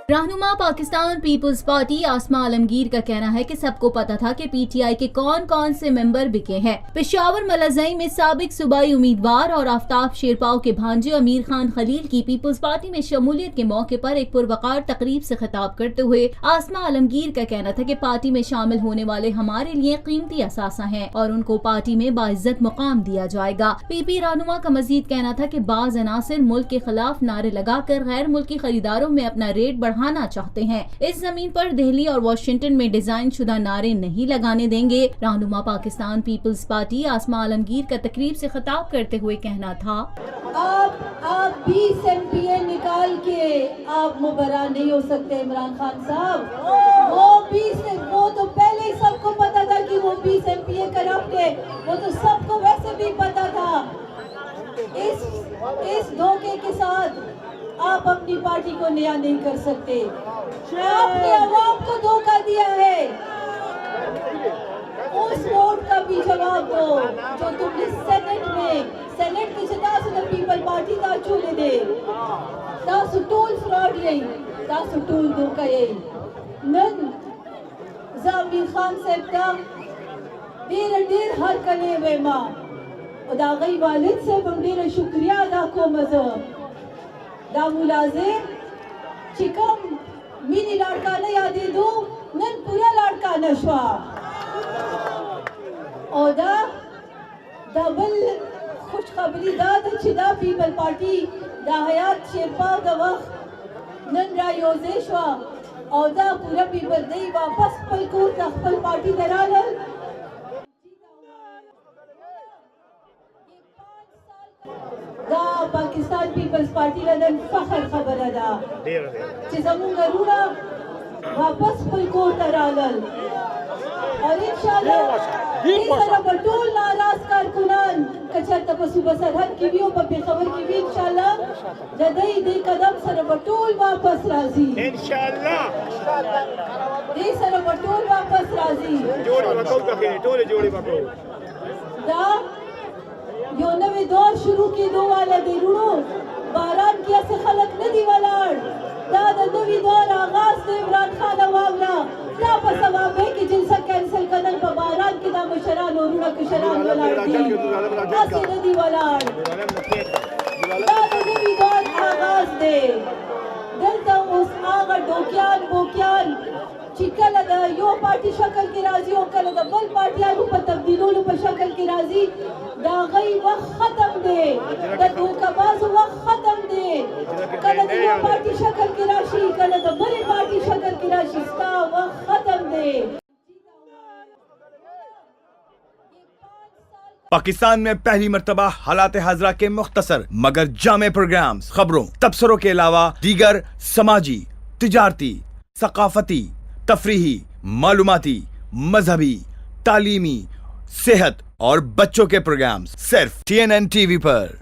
रहनुमा Pakistan people's party आसमा आलमगीर का कहना है कि सबको पता था कि पीटीआई के कौन कौन से मेंबर बिके हैं। पेशावर मलज़ई में साबिक सूबाई उम्मीदवार और आफ्ताब शेरपाव के भांजे अमीर खान खलील की पीपुल्स पार्टी में शमूलियत के मौके पर एक पुरवकार तकरीब से खिताब करते हुए आसमा आलमगीर का कहना था कि पार्टी में शामिल होने वाले हमारे लिए कीमती असासा हैं और उनको पार्टी में बाइज्जत मुकाम दिया जाएगा। पीपी रहनुमा का मजीद कहना था कि बाज अनासिर मुल्क के खिलाफ नारे लगाकर गैर मुल्की खरीदारों में अपना रेट बढ़ाना चाहते हैं। इस जमीन पर दिल्ली और वाशिंगटन में डिजाइन शुदा नारे नहीं लगाने देंगे। रहनुमा पाकिस्तान पीपल्स पार्टी आसमा आलमगीर का तकरीब से खिताब करते हुए कहना था, आप 20 MPA निकाल के आप मुबर्रा नहीं हो सकते इमरान खान साहब। वो तो पहले ही सबको पता था कि वो 20 MPA करप्ट है, वो तो सबको वैसे भी पता था। इस धोखे के साथ आप अपनी पार्टी को नया नहीं कर सकते। आपने आवाम को धोखा दिया है, उस वोट का भी जवाब दो जो तुमने सेनेट की जगह से पीपल पार्टी का चूले दे तासु टूल फ्रॉड यही तासु टूल धोखा यही नन ज़मीर खान साहब का देर हर कले वे माँ उदा गई वालिद से बंदेर शुक्रिया अदा को मज़ा दा मुलाजिम चिकम मिनी लड़का ने यादी दो नन पूरा लड़का नशवा ओदा डबल खुशखबरी दाद चिदा पीपल पार्टी दा हयात शेरपा दा वक्त नन रायोजेशवा ओदा पूरा पीपल दे वापस पलकूर दा खपल पार्टी दरालल दा पाकिस्तान पीपल्स पार्टी लदन फखर खबर अदा चिजमु गरुड़ा वापस पलकूर दरालल और इंशाल्लाह बटूल नाराज कारकुनान कचर तपसु बसरहद की भी और बेखबर की भी इंशाल्लाह जदई दे कदम सर बटूल वापस राजी इंशाल्लाह दे सर बटूल वापस राजी जोड़ी बकौ के टोले जोड़ी बकौ दा यो नवे दौर शुरू की दो वाला दिरुणो बारान किया से खलक नदी वाला दा नवी दौर आगाज से इमरान खान वावला क्या पसवाब है कि जिनसा कैंसिल करन पर बारान के नाम शरान और रुणा के शरान वाला दी नदी वाला दा नवी दौर आगाज दे दलता उस आगा डोकियान बोकियान चिकल दा यो पार्टी शक्ल की राजी हो कल दा बल पार्टियां पर तब्दीलों पर शक्ल की राजी दा गई वक्त खत्म दे दा धोखाबाज वक्त खत्म दे कल दा यो पार्टी शक्ल की राशि कल दा बड़ी पार्टी शक्ल की राशि ता वक्त खत्म दे। पाकिस्तान में पहली मर्तबा हालात हाजरा के मुख्तसर मगर जामे प्रोग्राम्स, खबरों, तबसरों के अलावा दीगर समाजी, तिजारती, सकाफती, तफरीही, मालूमाती, मजहबी, तालीमी, सेहत और बच्चों के प्रोग्राम्स सिर्फ TNN TV पर।